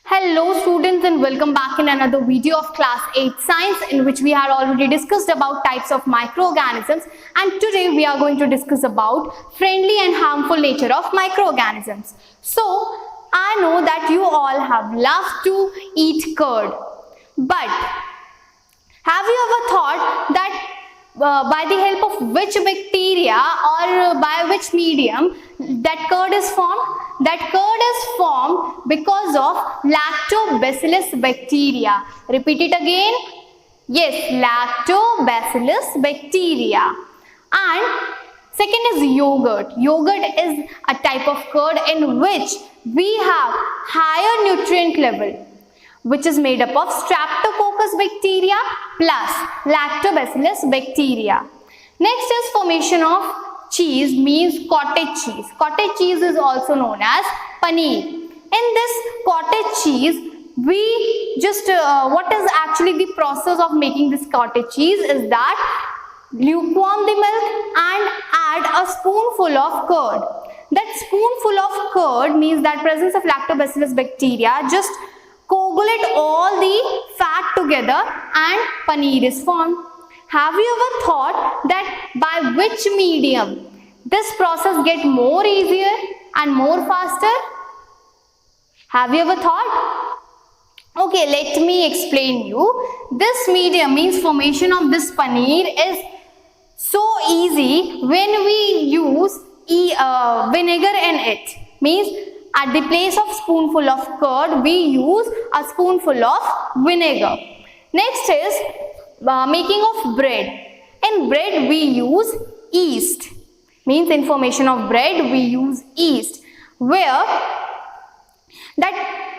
Hello students and welcome back in another video of class 8 science, in which we had already discussed about types of microorganisms, and today we are going to discuss about friendly and harmful nature of microorganisms. So I know that you all have loved to eat curd, but have you ever thought that by the help of which bacteria or by which medium that curd is formed? That curd is formed because of lactobacillus bacteria. Repeat it again. Yes, lactobacillus bacteria. And second is yogurt. Yogurt is a type of curd in which we have higher nutrient level, which is made up of streptococcus bacteria plus lactobacillus bacteria. Next is formation of cheese, means cottage cheese. Cottage cheese is also known as paneer. In this cottage cheese, we just what is actually the process of making this cottage cheese is that lukewarm the milk and add a spoonful of curd. That spoonful of curd means that presence of lactobacillus bacteria just coagulate all the fat together and paneer is formed. Have you ever thought that by which medium this process get more easier and more faster? Have you ever thought? Okay, let me explain you. This medium means formation of this paneer is so easy when we use vinegar in it. Means at the place of spoonful of curd, we use a spoonful of vinegar. Next is making of bread. In bread, we use yeast. Means in formation of bread, we use yeast. Where that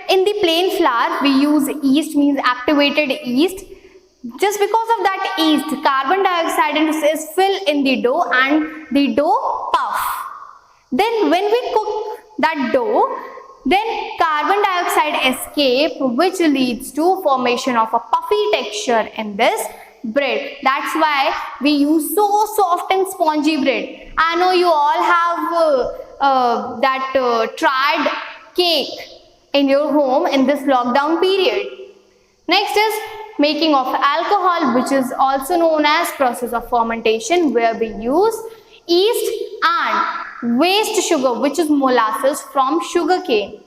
in the plain flour, we use yeast, means activated yeast. Just because of that yeast, carbon dioxide is filled in the dough and the dough puff. Then when we cook that dough, then carbon dioxide escape, which leads to formation of a puffy texture in this bread. That's why we use so soft and spongy bread. I know you all have tried cake in your home in this lockdown period. Next is making of alcohol, which is also known as process of fermentation, where we use yeast and waste sugar, which is molasses from sugarcane.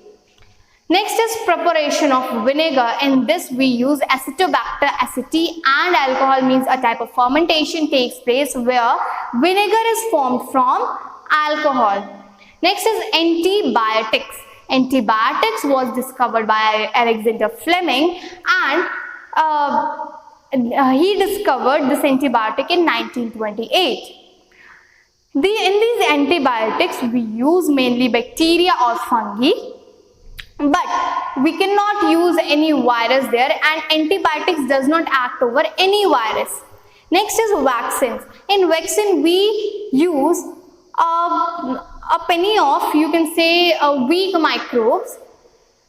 Next is preparation of vinegar. In this we use Acetobacter aceti, and alcohol means a type of fermentation takes place where vinegar is formed from alcohol. Next is antibiotics. Antibiotics was discovered by Alexander Fleming, and he discovered this antibiotic in 1928. In these antibiotics, we use mainly bacteria or fungi, but we cannot use any virus there, and antibiotics does not act over any virus. Next is vaccines. In vaccine, we use a penny of, you can say, weak microbes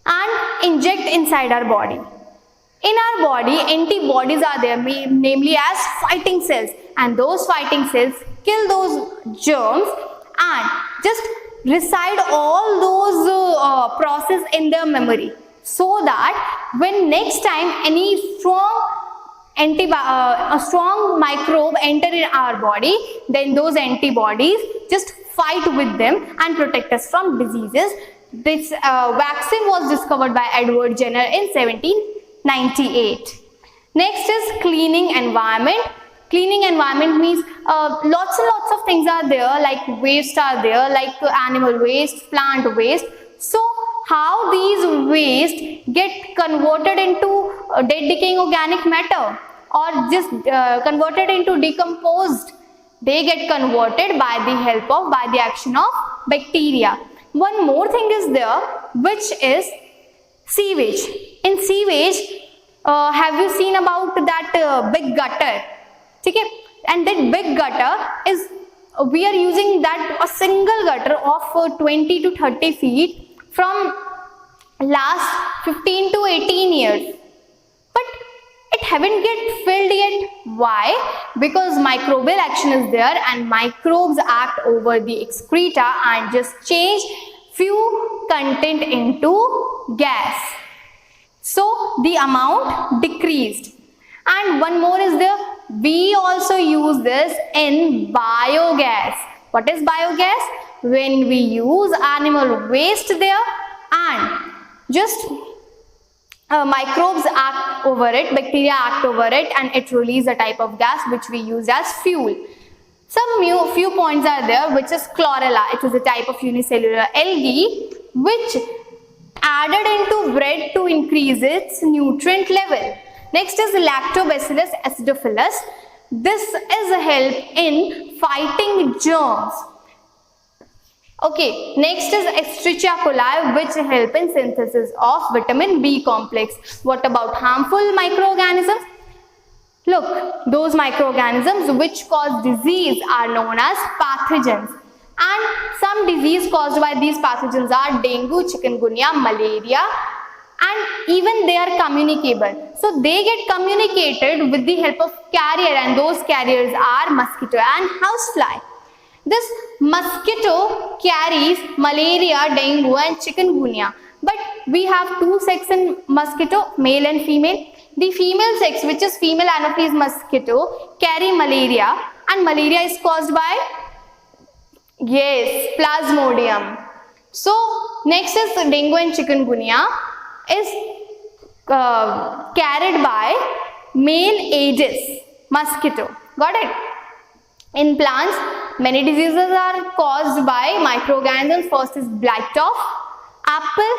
and inject inside our body. In our body, antibodies are there, namely as fighting cells, and those fighting cells kill those germs and just reside all those process in their memory, so that when next time any strong microbe enter in our body, then those antibodies just fight with them and protect us from diseases. This vaccine was discovered by Edward Jenner in 1798. Next is cleaning environment. Cleaning environment means lots and lots of things are there, like waste are there, like animal waste, plant waste. So how these waste get converted into dead decaying organic matter or just converted into decomposed? They get converted by the action of bacteria. One more thing is there, which is sewage. In sewage, have you seen about that big gutter? Okay? And that big gutter is, we are using that a single gutter of 20 to 30 feet from last 15 to 18 years. But it haven't get filled yet. Why? Because microbial action is there, and microbes act over the excreta and just change few content into gas. So the amount decreased. And one more is there, we also use this in biogas. What is biogas? When we use animal waste there and just microbes act over it, bacteria act over it, and it releases a type of gas which we use as fuel. Some few points are there, which is chlorella. It is a type of unicellular algae which added into bread to increase its nutrient level. Next is Lactobacillus acidophilus. This is a help in fighting germs. Okay, next is Escherichia coli, which help in synthesis of vitamin B complex. What about harmful microorganisms? Look, those microorganisms which cause disease are known as pathogens. And some disease caused by these pathogens are dengue, chikungunya, malaria, and even they are communicable. So they get communicated with the help of carrier, and those carriers are mosquito and housefly. This mosquito carries malaria, dengue and chikungunya. But we have two sex in mosquito, male and female. The female sex, which is female Anopheles mosquito, carry malaria, and malaria is caused by, yes, Plasmodium. So next is dengue and chikungunya is carried by male Aedes mosquito. Got it? In plants, many diseases are caused by microorganisms. First is blight of apple.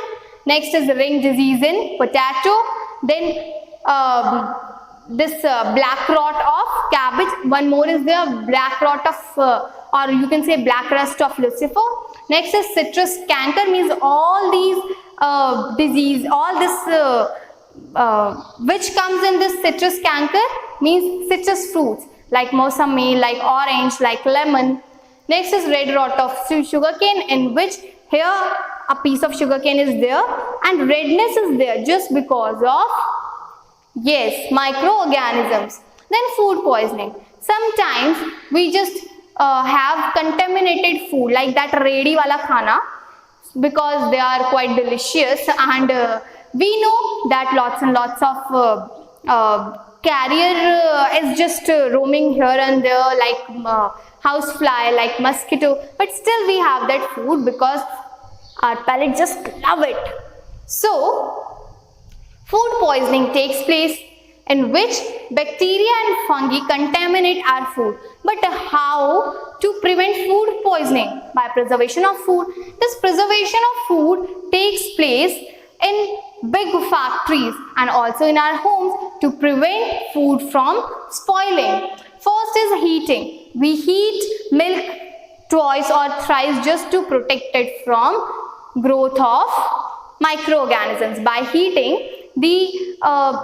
Next is ring disease in potato. Then this black rot of cabbage. One more is the black rot of or you can say black rust of Lucifer. Next is citrus canker, means all these disease, all this which comes in this citrus canker means citrus fruits like mosami, like orange, like lemon. Next is red rot of sugarcane, in which here a piece of sugarcane is there and redness is there just because of, yes, microorganisms. Then food poisoning. Sometimes we just have contaminated food like that ready wala khana because they are quite delicious, and we know that lots and lots of carrier is just roaming here and there like housefly, like mosquito, but still we have that food because our palate just love it. So food poisoning takes place in which bacteria and fungi contaminate our food. But how to prevent food poisoning? By preservation of food. This preservation of food takes place in big factories and also in our homes to prevent food from spoiling. First is heating. We heat milk twice or thrice just to protect it from growth of microorganisms. By heating, the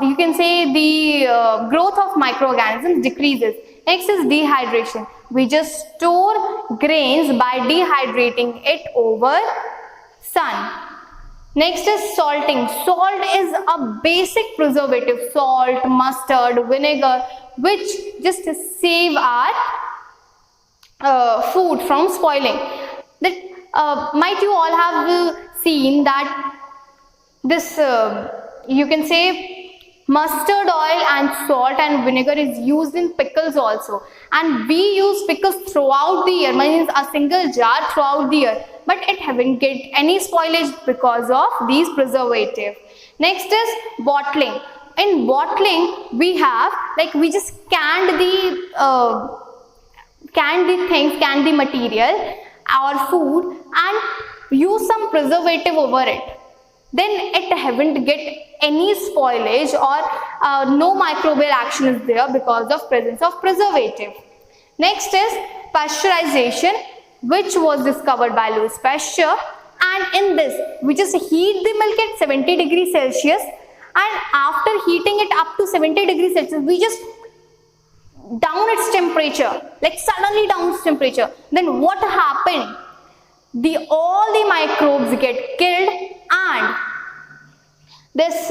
you can say the growth of microorganisms decreases. Next is dehydration. We just store grains by dehydrating it over sun. Next is salting. Salt is a basic preservative. Salt, mustard, vinegar, which just save our food from spoiling. That might you all have seen that this you can say mustard oil and salt and vinegar is used in pickles also, and we use pickles throughout the year, means a single jar throughout the year, but it haven't get any spoilage because of these preservative. Next is bottling. In bottling we have, like, we just can the material, our food, and use some preservative over it. Then it haven't get any spoilage or no microbial action is there because of presence of preservative. Next is pasteurization, which was discovered by Louis Pasteur, and in this we just heat the milk at 70 degrees Celsius, and after heating it up to 70 degrees Celsius we just down its temperature, like suddenly down its temperature. Then what happened? All the microbes get killed, and this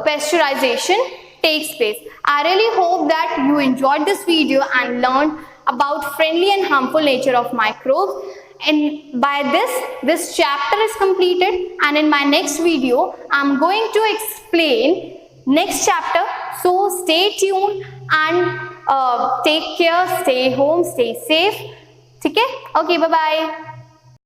pasteurization takes place. I really hope that you enjoyed this video and learned about friendly and harmful nature of microbes. And by this chapter is completed, and in my next video I'm going to explain next chapter. So stay tuned and take care, stay home, stay safe. Okay, bye bye.